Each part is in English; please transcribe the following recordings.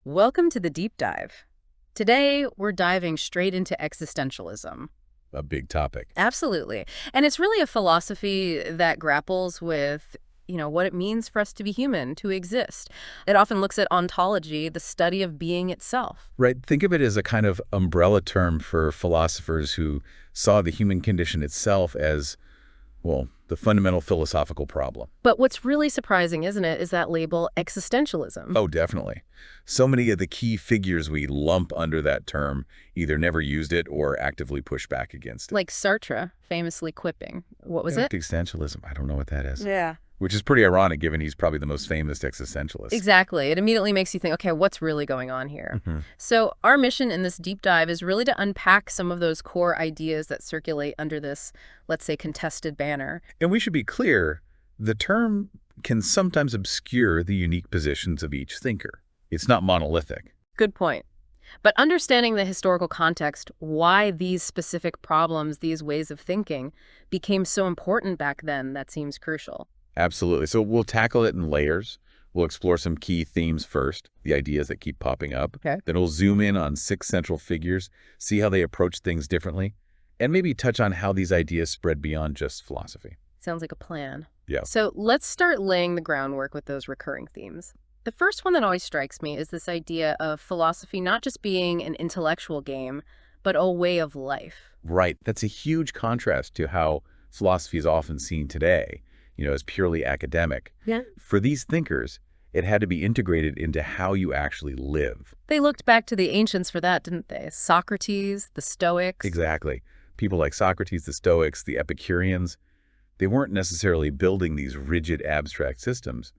Welcome to the deep dive. Today, we're diving straight into existentialism. A big topic. Absolutely. And it's really a philosophy that grapples with, what it means for us to be human, to exist. It often looks at ontology, the study of being itself. Right. Think of it as a kind of umbrella term for philosophers who saw the human condition itself as, well, the fundamental philosophical problem. But what's really surprising, isn't it, is that label existentialism. Oh, definitely. So many of the key figures we lump under that term either never used it or actively push back against it. Like Sartre famously quipping. What was it? Existentialism. I don't know what that is. Yeah. Which is pretty ironic given he's probably the most famous existentialist. Exactly. It immediately makes you think, okay, what's really going on here? So our mission in this deep dive is really to unpack some of those core ideas that circulate under this, let's say, contested banner. And we should be clear, the term can sometimes obscure the unique positions of each thinker. It's not monolithic. Good point. But understanding the historical context, why these specific problems, these ways of thinking, became so important back then, that seems crucial. Absolutely. So we'll tackle it in layers. We'll explore some key themes first, the ideas that keep popping up. Okay. Then we'll zoom in on 6 central figures, see how they approach things differently, and maybe touch on how these ideas spread beyond just philosophy. Sounds like a plan. Yeah. So let's start laying the groundwork with those recurring themes. The first one that always strikes me is this idea of philosophy not just being an intellectual game, but a way of life. Right. That's a huge contrast to how philosophy is often seen today, as purely academic. Yeah. For these thinkers, it had to be integrated into how you actually live. They looked back to the ancients for that, didn't they? Socrates, the Stoics. Exactly. People like Socrates, the Stoics, the Epicureans, they weren't necessarily building these rigid abstract systems.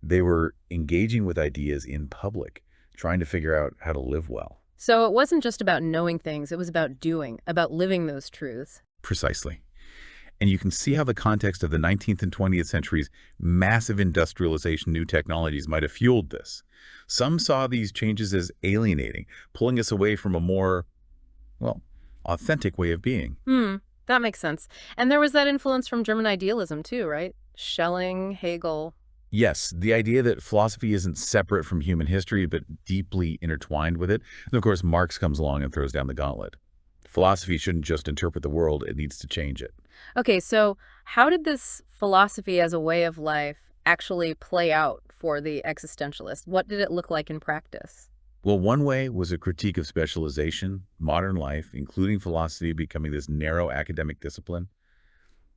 They were engaging with ideas in public, trying to figure out how to live well. So it wasn't just about knowing things, it was about doing, about living those truths. Precisely. And you can see how the context of the 19th and 20th centuries' massive industrialization, new technologies might have fueled this. Some saw these changes as alienating, pulling us away from a more, authentic way of being. That makes sense. And there was that influence from German idealism too, right? Schelling, Hegel. Yes, the idea that philosophy isn't separate from human history, but deeply intertwined with it. And of course, Marx comes along and throws down the gauntlet. Philosophy shouldn't just interpret the world, it needs to change it. Okay, so how did this philosophy as a way of life actually play out for the existentialist? What did it look like in practice? Well, one way was a critique of specialization, modern life, including philosophy becoming this narrow academic discipline.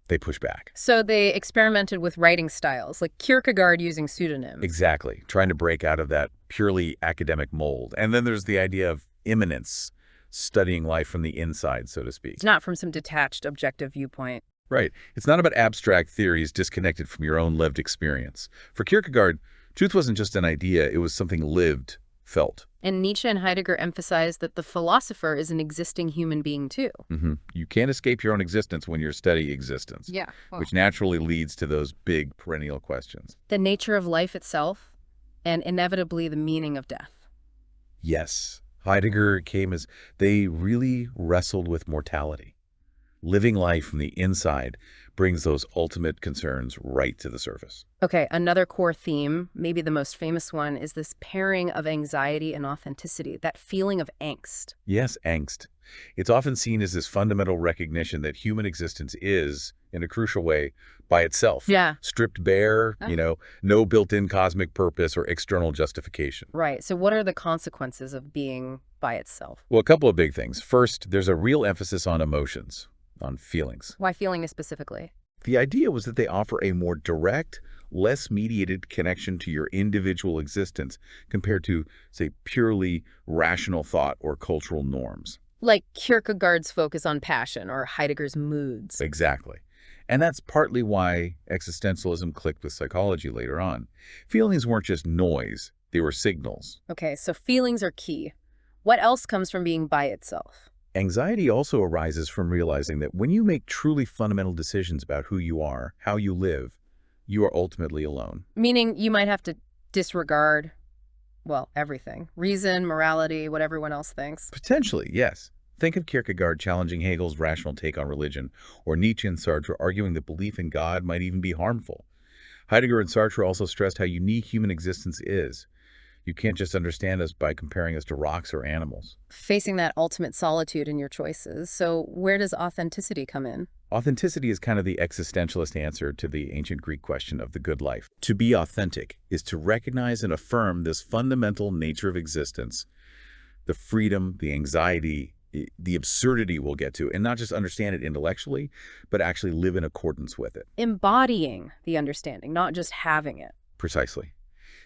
They push back. So they experimented with writing styles, like Kierkegaard using pseudonyms. Exactly, trying to break out of that purely academic mold. And then there's the idea of immanence, studying life from the inside, so to speak. Not from some detached, objective viewpoint. Right. It's not about abstract theories disconnected from your own lived experience. For Kierkegaard, truth wasn't just an idea, it was something lived, felt. And Nietzsche and Heidegger emphasized that the philosopher is an existing human being too. You can't escape your own existence when you're studying existence, Yeah. which naturally leads to those big perennial questions. The nature of life itself, and inevitably the meaning of death. Yes, Heidegger came as they really wrestled with mortality. Living life from the inside brings those ultimate concerns right to the surface. Okay, another core theme, maybe the most famous one, is this pairing of anxiety and authenticity, that feeling of angst. Yes, angst. It's often seen as this fundamental recognition that human existence is, in a crucial way, by itself. Yeah. Stripped bare, no built-in cosmic purpose or external justification. Right, so what are the consequences of being by itself? Well, a couple of big things. First, there's a real emphasis on emotions, on feelings. Why feeling specifically? The idea was that they offer a more direct, less mediated connection to your individual existence compared to, say, purely rational thought or cultural norms. Like Kierkegaard's focus on passion or Heidegger's moods. Exactly. And that's partly why existentialism clicked with psychology later on. Feelings weren't just noise, they were signals. Okay, so feelings are key. What else comes from being by itself? Anxiety also arises from realizing that when you make truly fundamental decisions about who you are, how you live, you are ultimately alone. Meaning you might have to disregard, everything. Reason, morality, what everyone else thinks. Potentially, yes. Think of Kierkegaard challenging Hegel's rational take on religion, or Nietzsche and Sartre arguing that belief in God might even be harmful. Heidegger and Sartre also stressed how unique human existence is. You can't just understand us by comparing us to rocks or animals. Facing that ultimate solitude in your choices. So where does authenticity come in? Authenticity is kind of the existentialist answer to the ancient Greek question of the good life. To be authentic is to recognize and affirm this fundamental nature of existence, the freedom, the anxiety, the absurdity we'll get to, and not just understand it intellectually, but actually live in accordance with it. Embodying the understanding, not just having it. Precisely.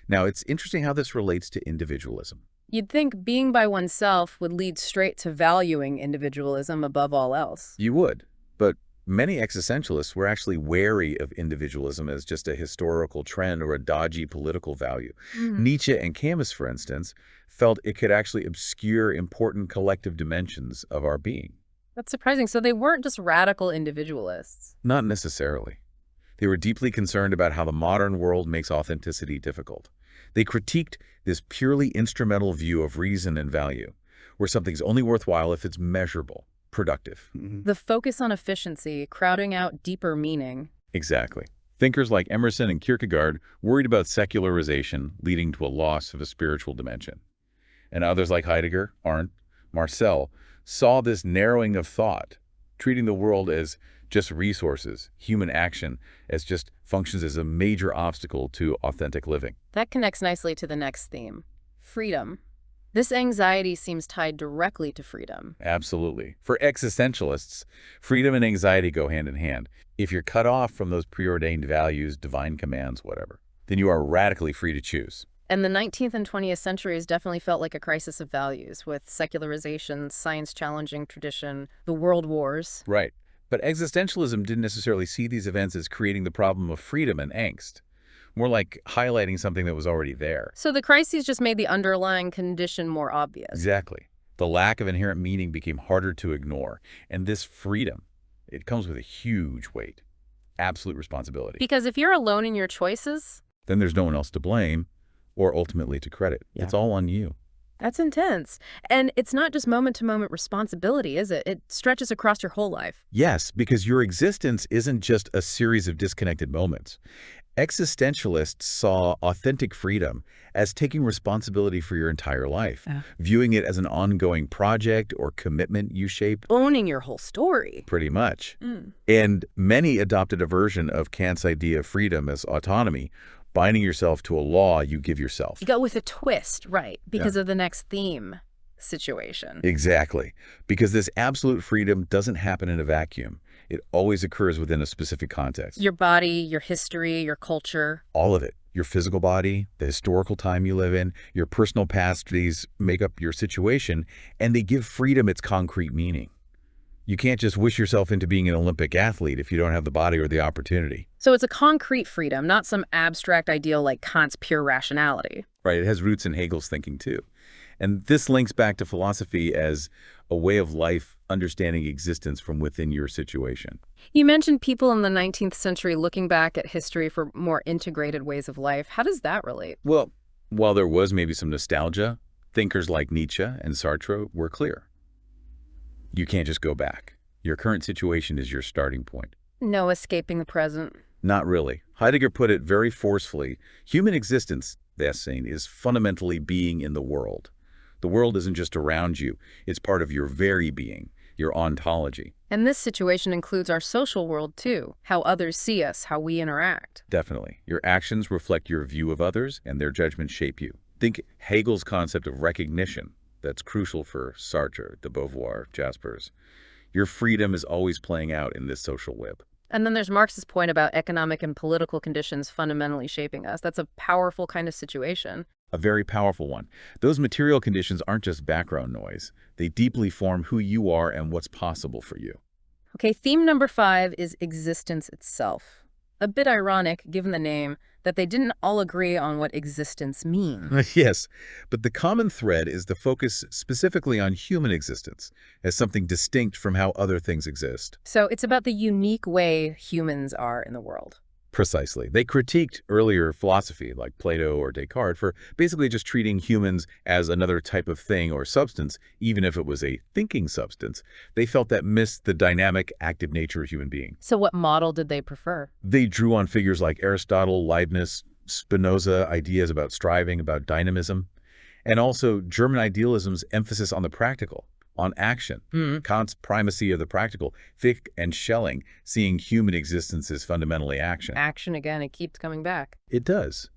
Now, it's interesting how this relates to individualism. You'd think being by oneself would lead straight to valuing individualism above all else. You would, but many existentialists were actually wary of individualism as just a historical trend or a dodgy political value. Nietzsche and Camus, for instance, felt it could actually obscure important collective dimensions of our being. That's surprising. So they weren't just radical individualists. Not necessarily. They were deeply concerned about how the modern world makes authenticity difficult. They critiqued this purely instrumental view of reason and value, where something's only worthwhile if it's measurable, productive. The focus on efficiency, crowding out deeper meaning. Exactly. Thinkers like Emerson and Kierkegaard worried about secularization leading to a loss of a spiritual dimension. And others like Heidegger, Arndt, Marcel saw this narrowing of thought, treating the world as just resources, human action, as just functions as a major obstacle to authentic living. That connects nicely to the next theme, freedom. This anxiety seems tied directly to freedom. Absolutely. For existentialists, freedom and anxiety go hand in hand. If you're cut off from those preordained values, divine commands, whatever, then you are radically free to choose. And the 19th and 20th centuries definitely felt like a crisis of values, with secularization, science challenging tradition, the world wars. Right. But existentialism didn't necessarily see these events as creating the problem of freedom and angst, more like highlighting something that was already there. So the crises just made the underlying condition more obvious. Exactly. The lack of inherent meaning became harder to ignore. And this freedom, it comes with a huge weight, absolute responsibility. Because if you're alone in your choices, then there's no one else to blame or ultimately to credit. Yeah. It's all on you. That's intense. And it's not just moment-to-moment responsibility, is it? It stretches across your whole life. Yes, because your existence isn't just a series of disconnected moments. Existentialists saw authentic freedom as taking responsibility for your entire life, viewing it as an ongoing project or commitment you shape. Owning your whole story. Pretty much. And many adopted a version of Kant's idea of freedom as autonomy, binding yourself to a law you give yourself. You go with a twist, right, because of the next theme situation. Exactly. Because this absolute freedom doesn't happen in a vacuum. It always occurs within a specific context. Your body, your history, your culture. All of it. Your physical body, the historical time you live in, your personal past, these make up your situation, and they give freedom its concrete meaning. You can't just wish yourself into being an Olympic athlete if you don't have the body or the opportunity. So it's a concrete freedom, not some abstract ideal like Kant's pure rationality. Right, it has roots in Hegel's thinking too. And this links back to philosophy as a way of life understanding existence from within your situation. You mentioned people in the 19th century looking back at history for more integrated ways of life. How does that relate? Well, while there was maybe some nostalgia, thinkers like Nietzsche and Sartre were clear. You can't just go back. Your current situation is your starting point. No escaping the present. Not really. Heidegger put it very forcefully. Human existence, they're saying, is fundamentally being in the world. The world isn't just around you. It's part of your very being, your ontology. And this situation includes our social world, too. How others see us, how we interact. Definitely. Your actions reflect your view of others, and their judgments shape you. Think Hegel's concept of recognition. That's crucial for Sartre, the Beauvoir, Jaspers. Your freedom is always playing out in this social web. And then there's Marx's point about economic and political conditions fundamentally shaping us. That's a powerful kind of situation. A very powerful one. Those material conditions aren't just background noise. They deeply form who you are and what's possible for you. Okay, theme number 5 is existence itself. A bit ironic, given the name, that they didn't all agree on what existence means. Yes, but the common thread is the focus specifically on human existence as something distinct from how other things exist. So it's about the unique way humans are in the world. Precisely. They critiqued earlier philosophy like Plato or Descartes for basically just treating humans as another type of thing or substance, even if it was a thinking substance. They felt that missed the dynamic, active nature of human being. So what model did they prefer? They drew on figures like Aristotle, Leibniz, Spinoza, ideas about striving, about dynamism. And also German idealism's emphasis on the practical, on action. Kant's primacy of the practical, Fichte and Schelling seeing human existence as fundamentally action. Action again, it keeps coming back. It does.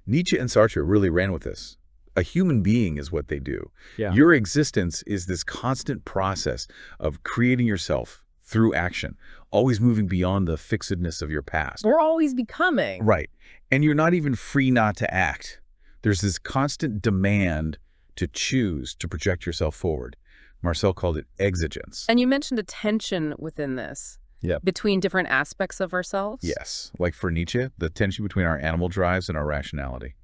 Nietzsche and Sartre really ran with this. A human being is what they do. Yeah. Your existence is this constant process of creating yourself through action, always moving beyond the fixedness of your past. We're always becoming. Right. And you're not even free not to act. There's this constant demand to choose to project yourself forward. Marcel called it exigence. And you mentioned a tension within this. Yep. Between different aspects of ourselves? Yes. Like for Nietzsche, the tension between our animal drives and our rationality.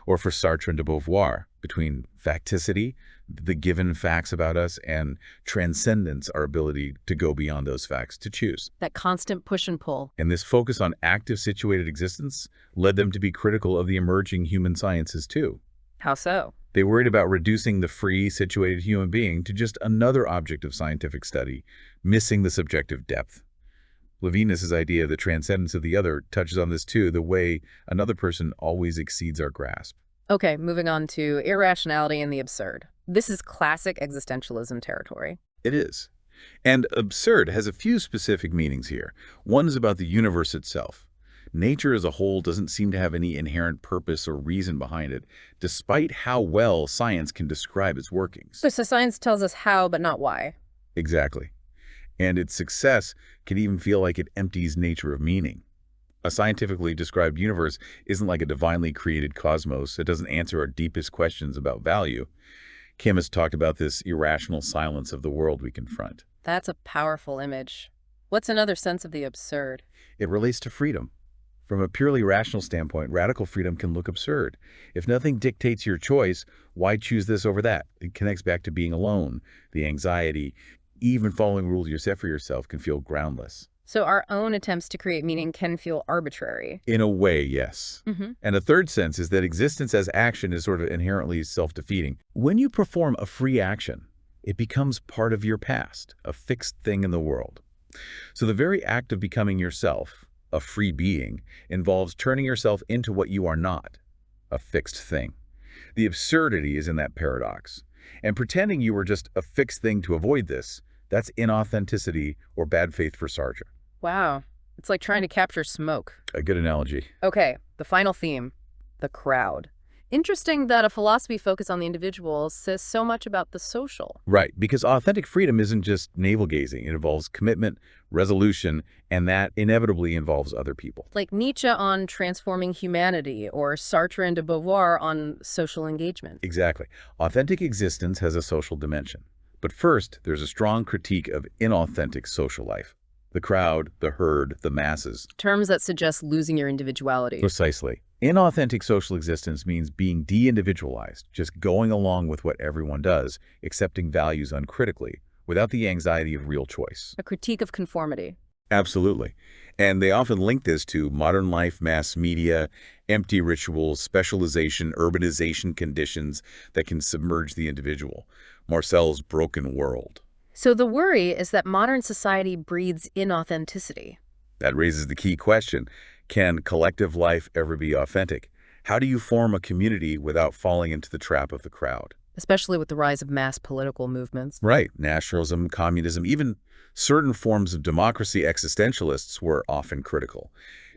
Or for Sartre and de Beauvoir, between facticity, the given facts about us, and transcendence, our ability to go beyond those facts, to choose. That constant push and pull. And this focus on active situated existence led them to be critical of the emerging human sciences too. How so? They worried about reducing the free, situated human being to just another object of scientific study, missing the subjective depth. Levinas's idea of the transcendence of the other touches on this too, the way another person always exceeds our grasp. Okay, moving on to irrationality and the absurd. This is classic existentialism territory. It is. And absurd has a few specific meanings here. One is about the universe itself. Nature as a whole doesn't seem to have any inherent purpose or reason behind it, despite how well science can describe its workings. So science tells us how, but not why. Exactly. And its success can even feel like it empties nature of meaning. A scientifically described universe isn't like a divinely created cosmos. It doesn't answer our deepest questions about value. Camus talked about this irrational silence of the world we confront. That's a powerful image. What's another sense of the absurd? It relates to freedom. From a purely rational standpoint, radical freedom can look absurd. If nothing dictates your choice, why choose this over that? It connects back to being alone, the anxiety. Even following rules you set for yourself can feel groundless. So our own attempts to create meaning can feel arbitrary. In a way, yes. And a third sense is that existence as action is sort of inherently self-defeating. When you perform a free action, it becomes part of your past, a fixed thing in the world. So the very act of becoming yourself, a free being, involves turning yourself into what you are not, a fixed thing. The absurdity is in that paradox. And pretending you were just a fixed thing to avoid this, that's inauthenticity or bad faith for Sartre. Wow. It's like trying to capture smoke. A good analogy. Okay, the final theme, the crowd. Interesting that a philosophy focused on the individual says so much about the social. Right, because authentic freedom isn't just navel-gazing. It involves commitment, resolution, and that inevitably involves other people. Like Nietzsche on transforming humanity or Sartre and de Beauvoir on social engagement. Exactly. Authentic existence has a social dimension. But first, there's a strong critique of inauthentic social life. The crowd, the herd, the masses. Terms that suggest losing your individuality. Precisely. Inauthentic social existence means being de-individualized, just going along with what everyone does, accepting values uncritically, without the anxiety of real choice. A critique of conformity. Absolutely. And they often link this to modern life, mass media, empty rituals, specialization, urbanization conditions that can submerge the individual. Marcel's broken world. So the worry is that modern society breeds inauthenticity. That raises the key question. Can collective life ever be authentic? How do you form a community without falling into the trap of the crowd? Especially with the rise of mass political movements. Right. Nationalism, communism, even certain forms of democracy existentialists were often critical.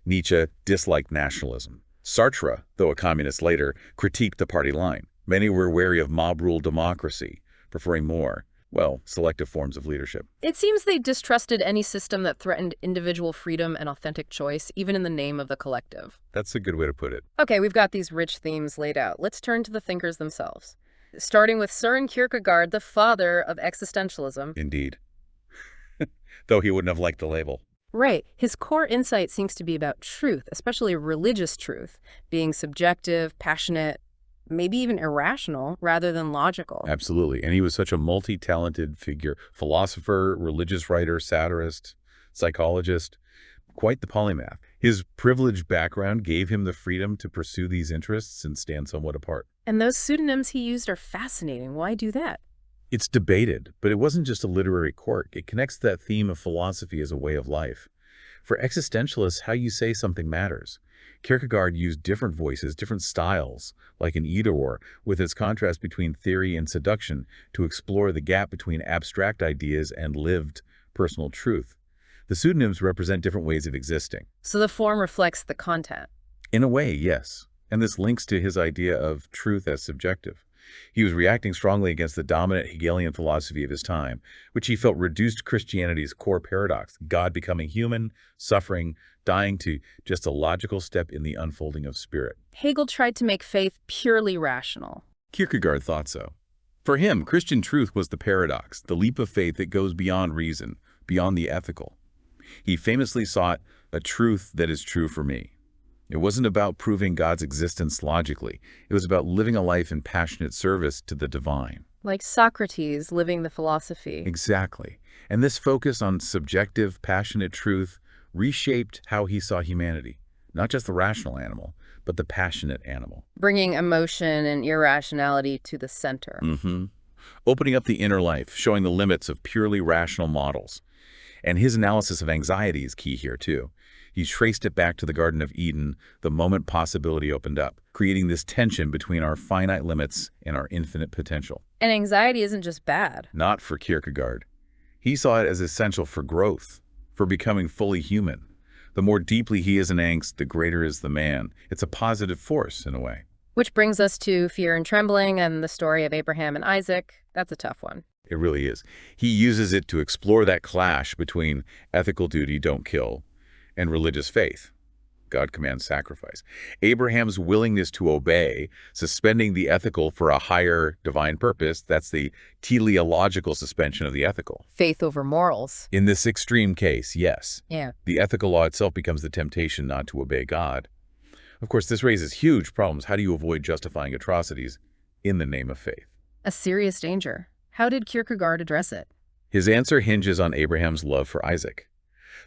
Nietzsche disliked nationalism. Sartre, though a communist later, critiqued the party line. Many were wary of mob-rule democracy, preferring more, well, selective forms of leadership. It seems they distrusted any system that threatened individual freedom and authentic choice, even in the name of the collective. That's a good way to put it. Okay, we've got these rich themes laid out. Let's turn to the thinkers themselves. Starting with Søren Kierkegaard, the father of existentialism. Indeed. Though he wouldn't have liked the label. Right. His core insight seems to be about truth, especially religious truth, being subjective, passionate, maybe even irrational rather than logical. Absolutely. And he was such a multi-talented figure. Philosopher, religious writer, satirist, psychologist, quite the polymath. His privileged background gave him the freedom to pursue these interests and stand somewhat apart. And those pseudonyms he used are fascinating. Why do that? It's debated, but it wasn't just a literary quirk. It connects that theme of philosophy as a way of life. For existentialists, how you say something matters. Kierkegaard used different voices, different styles, like an either-or, with its contrast between theory and seduction to explore the gap between abstract ideas and lived personal truth. The pseudonyms represent different ways of existing. So the form reflects the content. In a way, yes. And this links to his idea of truth as subjective. He was reacting strongly against the dominant Hegelian philosophy of his time, which he felt reduced Christianity's core paradox, God becoming human, suffering, dying to just a logical step in the unfolding of spirit. Hegel tried to make faith purely rational. Kierkegaard thought so. For him, Christian truth was the paradox, the leap of faith that goes beyond reason, beyond the ethical. He famously sought a truth that is true for me. It wasn't about proving God's existence logically. It was about living a life in passionate service to the divine. Like Socrates living the philosophy. Exactly. And this focus on subjective, passionate truth reshaped how he saw humanity. Not just the rational animal, but the passionate animal. Bringing emotion and irrationality to the center. Opening up the inner life, showing the limits of purely rational models. And his analysis of anxiety is key here, too. He traced it back to the Garden of Eden, the moment possibility opened up, creating this tension between our finite limits and our infinite potential. And anxiety isn't just bad. Not for Kierkegaard. He saw it as essential for growth, for becoming fully human. The more deeply he is in angst, the greater is the man. It's a positive force, in a way. Which brings us to fear and trembling and the story of Abraham and Isaac. That's a tough one. It really is. He uses it to explore that clash between ethical duty, don't kill, and religious faith. God commands sacrifice. Abraham's willingness to obey, suspending the ethical for a higher divine purpose, that's the teleological suspension of the ethical. Faith over morals. In this extreme case, yes. Yeah. The ethical law itself becomes the temptation not to obey God. Of course, this raises huge problems. How do you avoid justifying atrocities in the name of faith? A serious danger. How did Kierkegaard address it? His answer hinges on Abraham's love for Isaac.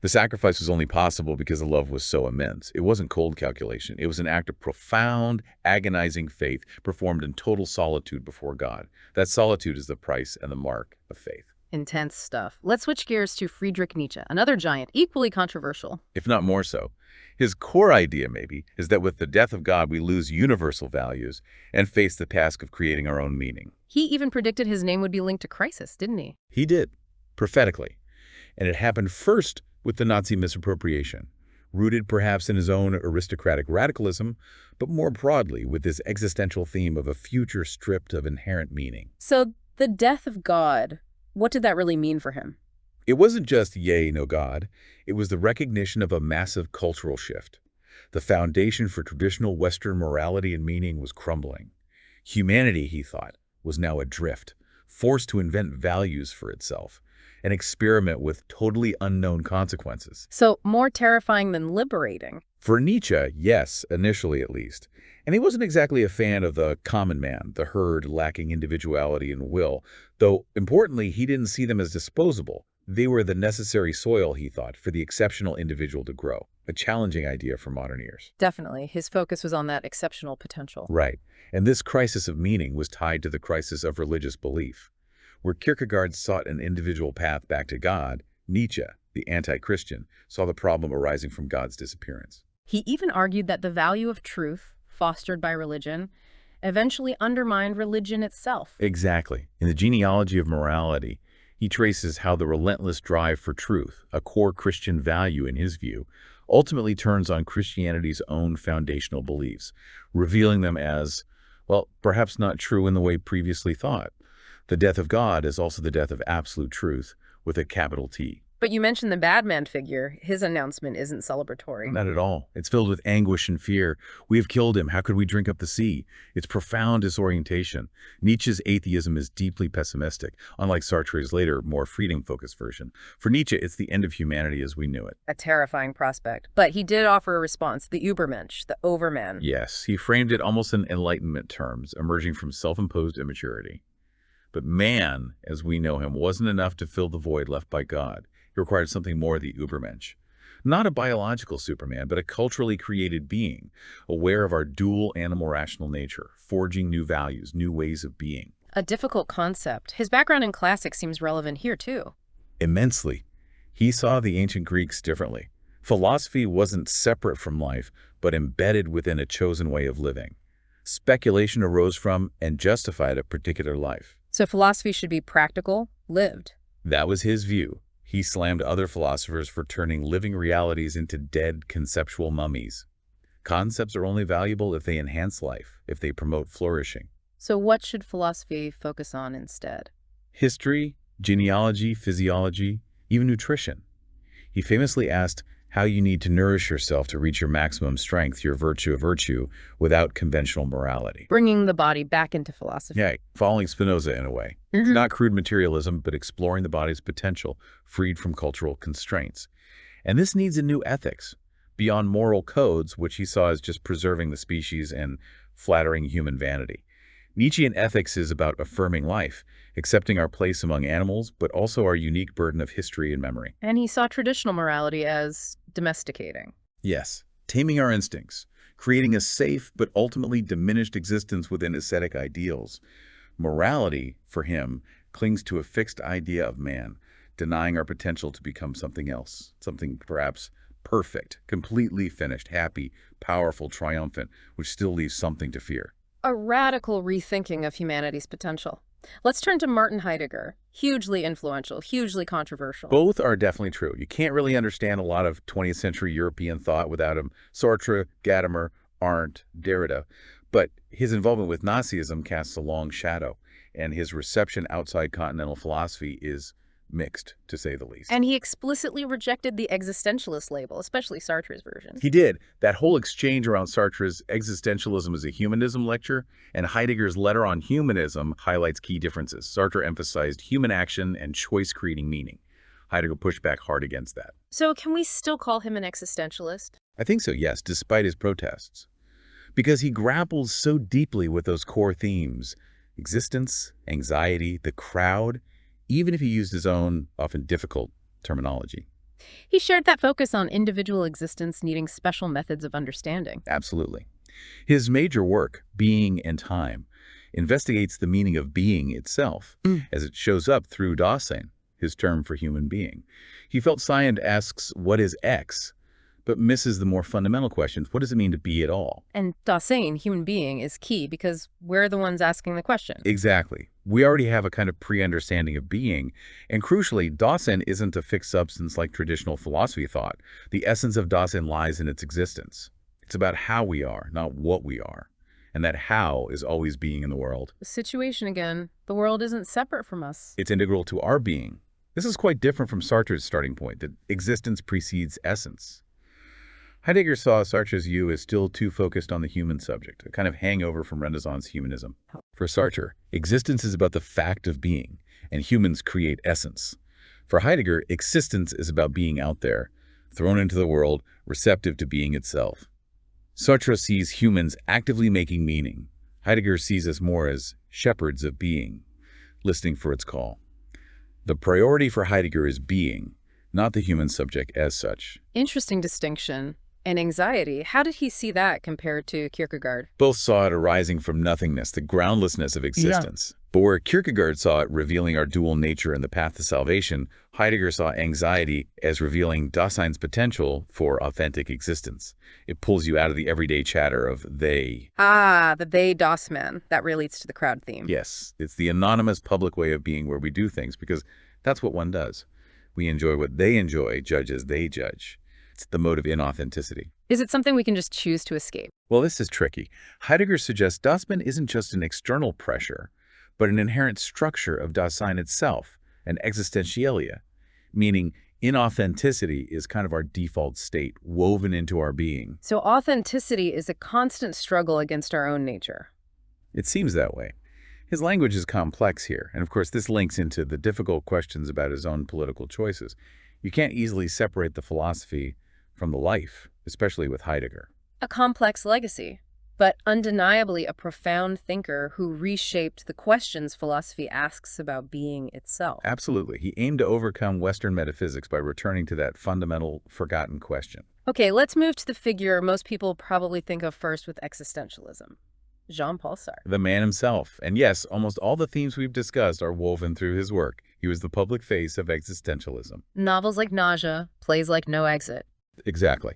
The sacrifice was only possible because the love was so immense. It wasn't cold calculation. It was an act of profound, agonizing faith performed in total solitude before God. That solitude is the price and the mark of faith. Intense stuff. Let's switch gears to Friedrich Nietzsche, another giant, equally controversial. If not more so. His core idea, maybe, is that with the death of God, we lose universal values and face the task of creating our own meaning. He even predicted his name would be linked to crisis, didn't he? He did, prophetically. And it happened first with the Nazi misappropriation, rooted perhaps in his own aristocratic radicalism, but more broadly with this existential theme of a future stripped of inherent meaning. So the death of God, what did that really mean for him? It wasn't just yay, no God. It was the recognition of a massive cultural shift. The foundation for traditional Western morality and meaning was crumbling. Humanity, he thought, was now adrift, forced to invent values for itself, and experiment with totally unknown consequences. So more terrifying than liberating. For Nietzsche, yes, initially at least. And he wasn't exactly a fan of the common man, the herd lacking individuality and will, though importantly, he didn't see them as disposable. They were the necessary soil, he thought, for the exceptional individual to grow. A challenging idea for modern ears. Definitely. His focus was on that exceptional potential. Right. And this crisis of meaning was tied to the crisis of religious belief. Where Kierkegaard sought an individual path back to God, Nietzsche, the anti-Christian, saw the problem arising from God's disappearance. He even argued that the value of truth, fostered by religion, eventually undermined religion itself. Exactly. In the genealogy of morality, he traces how the relentless drive for truth, a core Christian value in his view, ultimately turns on Christianity's own foundational beliefs, revealing them as, well, perhaps not true in the way previously thought. The death of God is also the death of absolute truth, with a capital T. But you mentioned the bad man figure. His announcement isn't celebratory. Not at all. It's filled with anguish and fear. We have killed him. How could we drink up the sea? It's profound disorientation. Nietzsche's atheism is deeply pessimistic, unlike Sartre's later, more freedom-focused version. For Nietzsche, it's the end of humanity as we knew it. A terrifying prospect. But he did offer a response, the Übermensch, the Overman. Yes, he framed it almost in Enlightenment terms, emerging from self-imposed immaturity. But man, as we know him, wasn't enough to fill the void left by God. It required something more, the Übermensch. Not a biological Superman, but a culturally created being, aware of our dual animal-rational nature, forging new values, new ways of being. A difficult concept. His background in classics seems relevant here, too. Immensely. He saw the ancient Greeks differently. Philosophy wasn't separate from life, but embedded within a chosen way of living. Speculation arose from and justified a particular life. So philosophy should be practical, lived. That was his view. He slammed other philosophers for turning living realities into dead conceptual mummies. Concepts are only valuable if they enhance life, if they promote flourishing. So what should philosophy focus on instead? History, genealogy, physiology, even nutrition. He famously asked how you need to nourish yourself to reach your maximum strength, your virtue of virtue, without conventional morality. Bringing the body back into philosophy. Yeah, following Spinoza in a way. It's not crude materialism, but exploring the body's potential, freed from cultural constraints. And this needs a new ethics, beyond moral codes, which he saw as just preserving the species and flattering human vanity. Nietzschean ethics is about affirming life, accepting our place among animals, but also our unique burden of history and memory. And he saw traditional morality as domesticating. Yes, taming our instincts, creating a safe but ultimately diminished existence within ascetic ideals. Morality, for him, clings to a fixed idea of man, denying our potential to become something else, something perhaps perfect, completely finished, happy, powerful, triumphant, which still leaves something to fear. A radical rethinking of humanity's potential. Let's turn to Martin Heidegger. Hugely influential, hugely controversial. Both are definitely true. You can't really understand a lot of 20th century European thought without him. Sartre, Gadamer, Arendt, Derrida. But his involvement with Nazism casts a long shadow, and his reception outside continental philosophy is mixed, to say the least. And he explicitly rejected the existentialist label, especially Sartre's version. He did. That whole exchange around Sartre's Existentialism as a Humanism lecture and Heidegger's letter on humanism highlights key differences. Sartre emphasized human action and choice creating meaning. Heidegger pushed back hard against that. So can we still call him an existentialist? I think so, yes, despite his protests. Because he grapples so deeply with those core themes: existence, anxiety, the crowd, even if he used his own, often difficult, terminology. He shared that focus on individual existence needing special methods of understanding. Absolutely. His major work, Being and Time, investigates the meaning of being itself as it shows up through Dasein, his term for human being. He felt Science asks, what is X? But misses the more fundamental questions. What does it mean to be at all? And Dasein, human being, is key because we're the ones asking the question. Exactly. We already have a kind of pre-understanding of being. And crucially, Dasein isn't a fixed substance like traditional philosophy thought. The essence of Dasein lies in its existence. It's about how we are, not what we are. And that how is always being in the world. The situation again, the world isn't separate from us. It's integral to our being. This is quite different from Sartre's starting point, that existence precedes essence. Heidegger saw Sartre's view as still too focused on the human subject, a kind of hangover from Renaissance humanism. For Sartre, existence is about the fact of being, and humans create essence. For Heidegger, existence is about being out there, thrown into the world, receptive to being itself. Sartre sees humans actively making meaning. Heidegger sees us more as shepherds of being, listening for its call. The priority for Heidegger is being, not the human subject as such. Interesting distinction. And anxiety, how did he see that compared to Kierkegaard? Both saw it arising from nothingness, the groundlessness of existence. But where Kierkegaard saw it revealing our dual nature and the path to salvation, Heidegger saw anxiety as revealing Dasein's potential for authentic existence. It pulls you out of the everyday chatter of they. Ah, the they das man. That relates to the crowd theme. Yes, it's the anonymous public way of being where we do things because that's what one does. We enjoy what they enjoy, judge as they judge. It's the mode of inauthenticity. Is it something we can just choose to escape? Well, this is tricky. Heidegger suggests Dasein isn't just an external pressure, but an inherent structure of Dasein itself, an existentialia, meaning inauthenticity is kind of our default state, woven into our being. So authenticity is a constant struggle against our own nature. It seems that way. His language is complex here, and of course this links into the difficult questions about his own political choices. You can't easily separate the philosophy from the life, especially with Heidegger. A complex legacy, but undeniably a profound thinker who reshaped the questions philosophy asks about being itself. Absolutely. He aimed to overcome Western metaphysics by returning to that fundamental, forgotten question. Okay, let's move to the figure most people probably think of first with existentialism. Jean-Paul Sartre. The man himself. And yes, almost all the themes we've discussed are woven through his work. He was the public face of existentialism. Novels like Nausea, plays like No Exit. Exactly.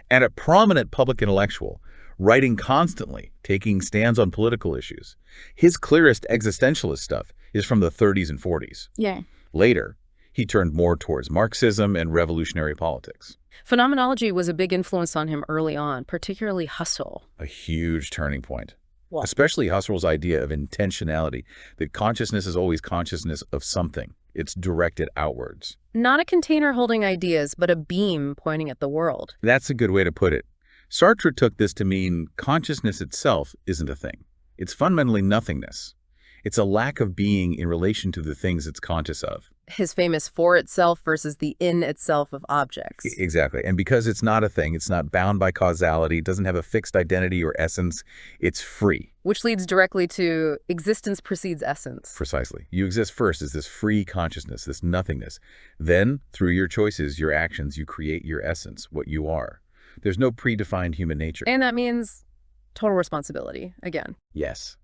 And a prominent public intellectual, writing constantly, taking stands on political issues. His clearest existentialist stuff is from the 30s and 40s. Yeah. Later, he turned more towards Marxism and revolutionary politics. Phenomenology was a big influence on him early on, particularly Husserl. A huge turning point. Wow. Especially Husserl's idea of intentionality, that consciousness is always consciousness of something. It's directed outwards. Not a container holding ideas, but a beam pointing at the world. That's a good way to put it. Sartre took this to mean consciousness itself isn't a thing. It's fundamentally nothingness. It's a lack of being in relation to the things it's conscious of. His famous for itself versus the in itself of objects. Exactly. And because it's not a thing, it's not bound by causality, it doesn't have a fixed identity or essence, it's free. Which leads directly to existence precedes essence. Precisely. You exist first as this free consciousness, this nothingness. Then, through your choices, your actions, you create your essence, what you are. There's no predefined human nature. And that means total responsibility, again. Yes.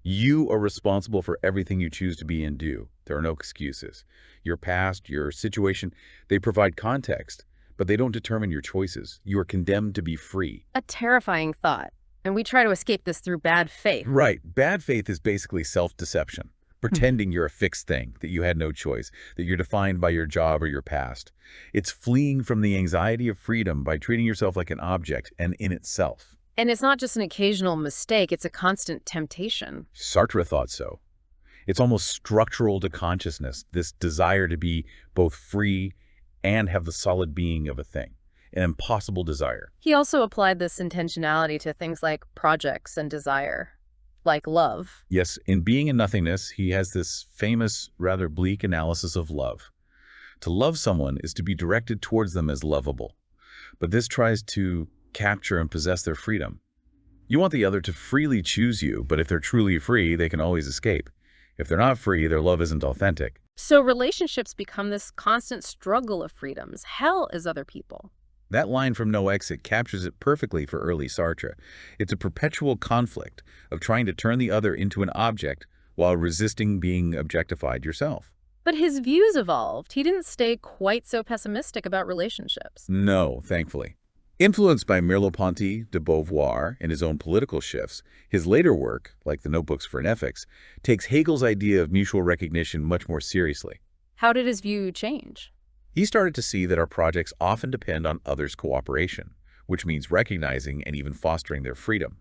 You are responsible for everything you choose to be and do. There are no excuses. Your past, your situation, they provide context, but they don't determine your choices. You are condemned to be free. A terrifying thought. And we try to escape this through bad faith. Right. Bad faith is basically self-deception. Pretending you're a fixed thing, that you had no choice, that you're defined by your job or your past. It's fleeing from the anxiety of freedom by treating yourself like an object and in itself. And it's not just an occasional mistake, it's a constant temptation. Sartre thought so. It's almost structural to consciousness, this desire to be both free and have the solid being of a thing, an impossible desire. He also applied this intentionality to things like projects and desire, like love. Yes, in Being and Nothingness, he has this famous, rather bleak analysis of love. To love someone is to be directed towards them as lovable, but this tries to capture and possess their freedom. You want the other to freely choose you, but if they're truly free, they can always escape. If they're not free, their love isn't authentic. So relationships become this constant struggle of freedoms. Hell is other people. That line from No Exit captures it perfectly for early Sartre. It's a perpetual conflict of trying to turn the other into an object while resisting being objectified yourself. But his views evolved. He didn't stay quite so pessimistic about relationships. No, thankfully. Influenced by Merleau-Ponty, de Beauvoir, and his own political shifts, his later work, like the Notebooks for an Ethics, takes Hegel's idea of mutual recognition much more seriously. How did his view change? He started to see that our projects often depend on others' cooperation, which means recognizing and even fostering their freedom.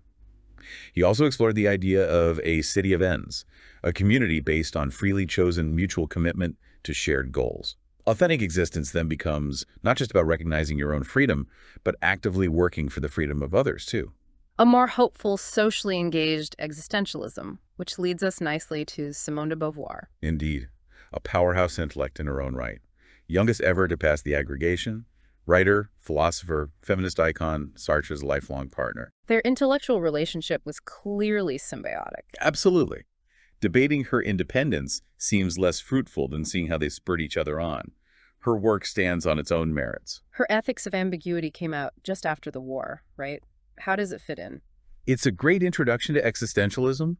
He also explored the idea of a city of ends, a community based on freely chosen mutual commitment to shared goals. Authentic existence then becomes not just about recognizing your own freedom, but actively working for the freedom of others, too. A more hopeful, socially engaged existentialism, which leads us nicely to Simone de Beauvoir. Indeed, a powerhouse intellect in her own right. Youngest ever to pass the aggregation, writer, philosopher, feminist icon, Sartre's lifelong partner. Their intellectual relationship was clearly symbiotic. Absolutely. Debating her independence seems less fruitful than seeing how they spurred each other on. Her work stands on its own merits. Her Ethics of Ambiguity came out just after the war, right? How does it fit in? It's a great introduction to existentialism,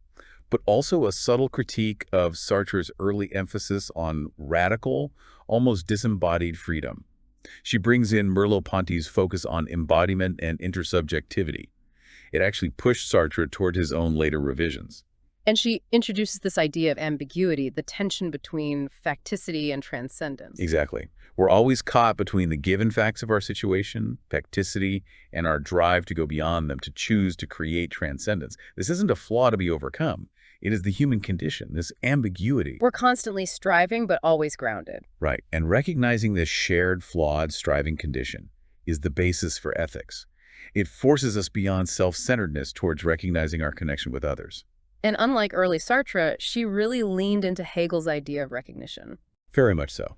but also a subtle critique of Sartre's early emphasis on radical, almost disembodied freedom. She brings in Merleau-Ponty's focus on embodiment and intersubjectivity. It actually pushed Sartre toward his own later revisions. And she introduces this idea of ambiguity, the tension between facticity and transcendence. Exactly. We're always caught between the given facts of our situation, facticity, and our drive to go beyond them, to choose to create transcendence. This isn't a flaw to be overcome. It is the human condition, this ambiguity. We're constantly striving, but always grounded. Right. And recognizing this shared, flawed, striving condition is the basis for ethics. It forces us beyond self-centeredness towards recognizing our connection with others. And unlike early Sartre, she really leaned into Hegel's idea of recognition. Very much so.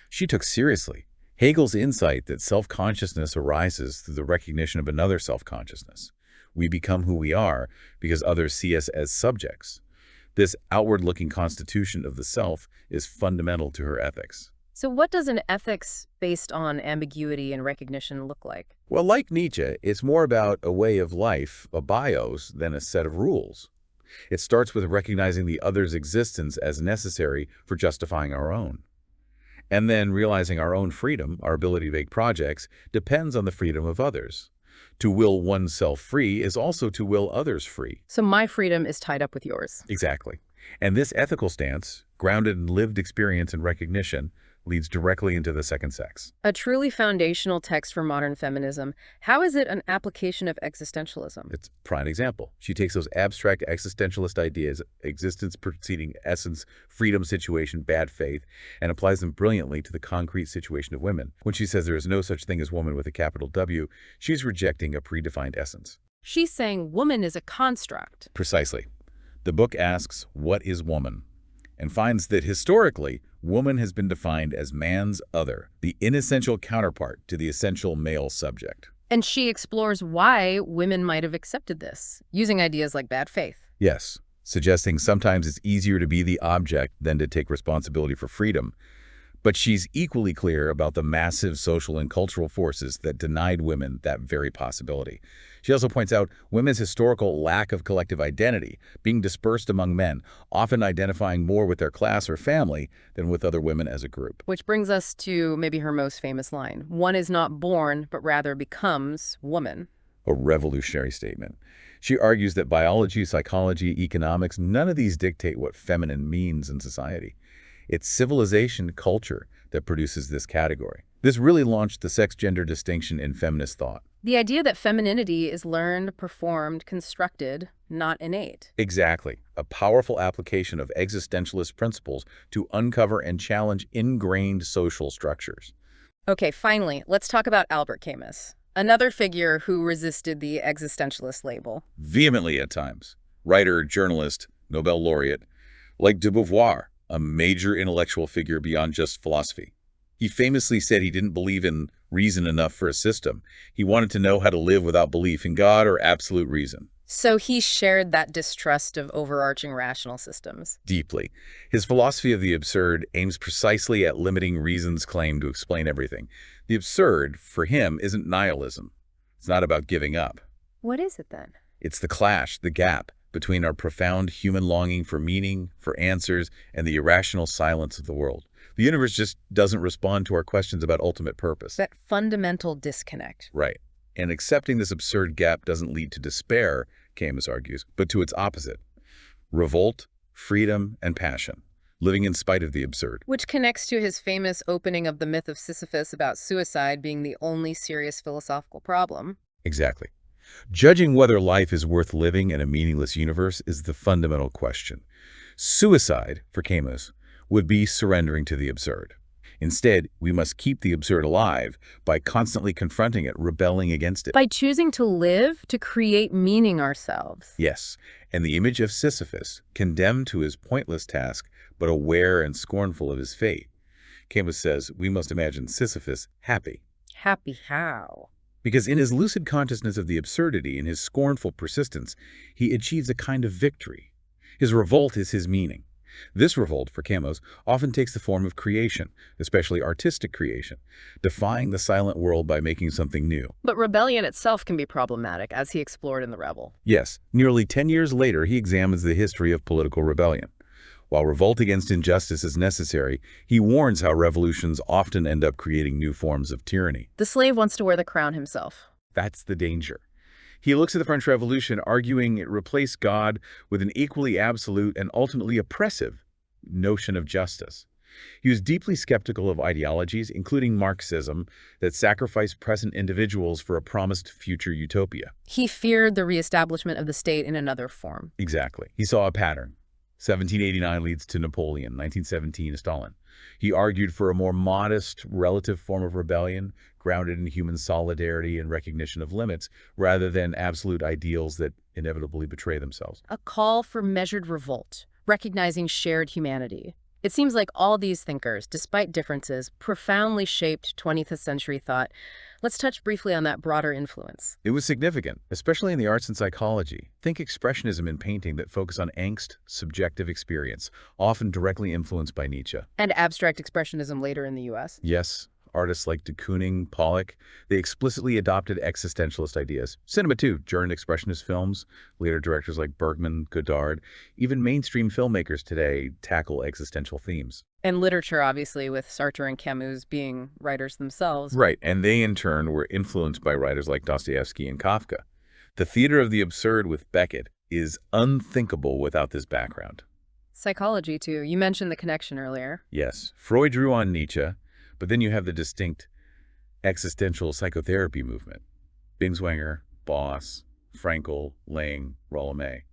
She took seriously Hegel's insight that self-consciousness arises through the recognition of another self-consciousness. We become who we are because others see us as subjects. This outward-looking constitution of the self is fundamental to her ethics. So what does an ethics based on ambiguity and recognition look like? Well, like Nietzsche, it's more about a way of life, a bios, than a set of rules. It starts with recognizing the other's existence as necessary for justifying our own. And then realizing our own freedom, our ability to make projects, depends on the freedom of others. To will oneself free is also to will others free. So my freedom is tied up with yours. Exactly. And this ethical stance, grounded in lived experience and recognition, leads directly into the second sex. A truly foundational text for modern feminism. How is it an application of existentialism? It's a prime example. She takes those abstract existentialist ideas, existence preceding essence, freedom situation, bad faith, and applies them brilliantly to the concrete situation of women. When she says there is no such thing as woman with a capital W, she's rejecting a predefined essence. She's saying woman is a construct. Precisely. The book asks, what is woman? And finds that historically, woman has been defined as man's other, the inessential counterpart to the essential male subject. And she explores why women might have accepted this, using ideas like bad faith. Yes, suggesting sometimes it's easier to be the object than to take responsibility for freedom. But she's equally clear about the massive social and cultural forces that denied women that very possibility. She also points out women's historical lack of collective identity, being dispersed among men, often identifying more with their class or family than with other women as a group. Which brings us to maybe her most famous line. One is not born, but rather becomes woman. A revolutionary statement. She argues that biology, psychology, economics, none of these dictate what feminine means in society. It's civilization culture that produces this category. This really launched the sex-gender distinction in feminist thought. The idea that femininity is learned, performed, constructed, not innate. Exactly. A powerful application of existentialist principles to uncover and challenge ingrained social structures. Okay, finally, let's talk about Albert Camus, another figure who resisted the existentialist label. Vehemently at times. Writer, journalist, Nobel laureate, like de Beauvoir, a major intellectual figure beyond just philosophy. He famously said he didn't believe in reason enough for a system. He wanted to know how to live without belief in God or absolute reason. So he shared that distrust of overarching rational systems. Deeply. His philosophy of the absurd aims precisely at limiting reason's claim to explain everything. The absurd, for him, isn't nihilism. It's not about giving up. What is it then? It's the clash, the gap, between our profound human longing for meaning, for answers, and the irrational silence of the world. The universe just doesn't respond to our questions about ultimate purpose. That fundamental disconnect. Right. And accepting this absurd gap doesn't lead to despair, Camus argues, but to its opposite. Revolt, freedom, and passion, living in spite of the absurd. Which connects to his famous opening of the myth of Sisyphus about suicide being the only serious philosophical problem. Exactly. Judging whether life is worth living in a meaningless universe is the fundamental question. Suicide, for Camus, would be surrendering to the absurd. Instead, we must keep the absurd alive by constantly confronting it, rebelling against it. By choosing to live, to create meaning ourselves. Yes, and the image of Sisyphus, condemned to his pointless task, but aware and scornful of his fate. Camus says we must imagine Sisyphus happy. Happy how? Because in his lucid consciousness of the absurdity and his scornful persistence, he achieves a kind of victory. His revolt is his meaning. This revolt, for Camus, often takes the form of creation, especially artistic creation, defying the silent world by making something new. But rebellion itself can be problematic, as he explored in The Rebel. Yes, nearly 10 years later, he examines the history of political rebellion. While revolt against injustice is necessary, he warns how revolutions often end up creating new forms of tyranny. The slave wants to wear the crown himself. That's the danger. He looks at the French Revolution, arguing it replaced God with an equally absolute and ultimately oppressive notion of justice. He was deeply skeptical of ideologies, including Marxism, that sacrifice present individuals for a promised future utopia. He feared the reestablishment of the state in another form. Exactly. He saw a pattern. 1789 leads to Napoleon, 1917 Stalin. He argued for a more modest, relative form of rebellion, grounded in human solidarity and recognition of limits, rather than absolute ideals that inevitably betray themselves. A call for measured revolt, recognizing shared humanity. It seems like all these thinkers, despite differences, profoundly shaped 20th century thought. Let's touch briefly on that broader influence. It was significant, especially in the arts and psychology. Think expressionism in painting that focus on angst, subjective experience, often directly influenced by Nietzsche. And abstract expressionism later in the U.S. Yes, artists like de Kooning, Pollock, they explicitly adopted existentialist ideas. Cinema, too, during expressionist films, later directors like Bergman, Godard, even mainstream filmmakers today tackle existential themes. And literature, obviously, with Sartre and Camus being writers themselves. Right, and they, in turn, were influenced by writers like Dostoevsky and Kafka. The theater of the absurd with Beckett is unthinkable without this background. Psychology, too. You mentioned the connection earlier. Yes, Freud drew on Nietzsche, but then you have the distinct existential psychotherapy movement. Binswanger, Boss, Frankl, Lang, Rollo-May.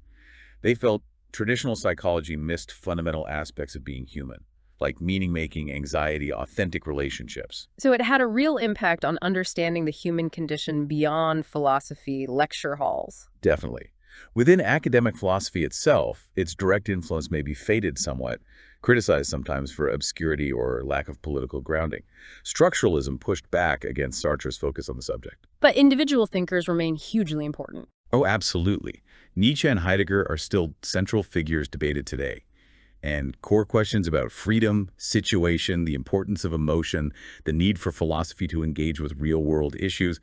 They felt traditional psychology missed fundamental aspects of being human, like meaning-making, anxiety, authentic relationships. So it had a real impact on understanding the human condition beyond philosophy lecture halls. Definitely. Within academic philosophy itself, its direct influence may be faded somewhat, criticized sometimes for obscurity or lack of political grounding. Structuralism pushed back against Sartre's focus on the subject. But individual thinkers remain hugely important. Oh, absolutely. Nietzsche and Heidegger are still central figures debated today. And core questions about freedom, situation, the importance of emotion, the need for philosophy to engage with real-world issues,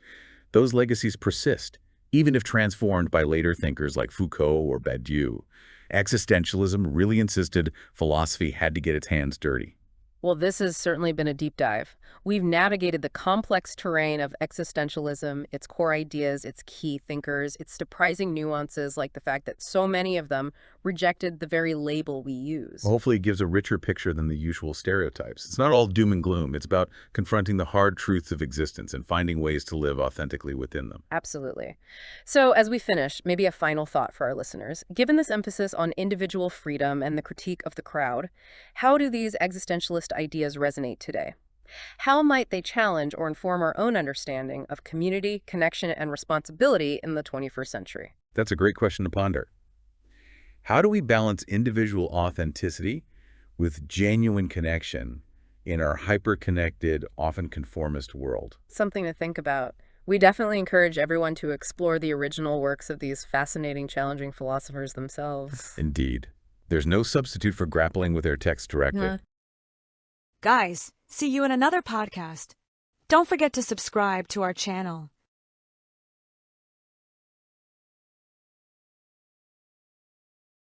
those legacies persist, even if transformed by later thinkers like Foucault or Badiou. Existentialism really insisted philosophy had to get its hands dirty. Well, this has certainly been a deep dive. We've navigated the complex terrain of existentialism, its core ideas, its key thinkers, its surprising nuances, like the fact that so many of them rejected the very label we use. Hopefully it gives a richer picture than the usual stereotypes. It's not all doom and gloom. It's about confronting the hard truths of existence and finding ways to live authentically within them. Absolutely. So as we finish, maybe a final thought for our listeners. Given this emphasis on individual freedom and the critique of the crowd, how do these existentialist ideas resonate today? How might they challenge or inform our own understanding of community, connection, and responsibility in the 21st century? That's a great question to ponder. How do we balance individual authenticity with genuine connection in our hyper-connected, often conformist world? Something to think about. We definitely encourage everyone to explore the original works of these fascinating, challenging philosophers themselves. Indeed. There's no substitute for grappling with their text directly. Guys, see you in another podcast. Don't forget to subscribe to our channel.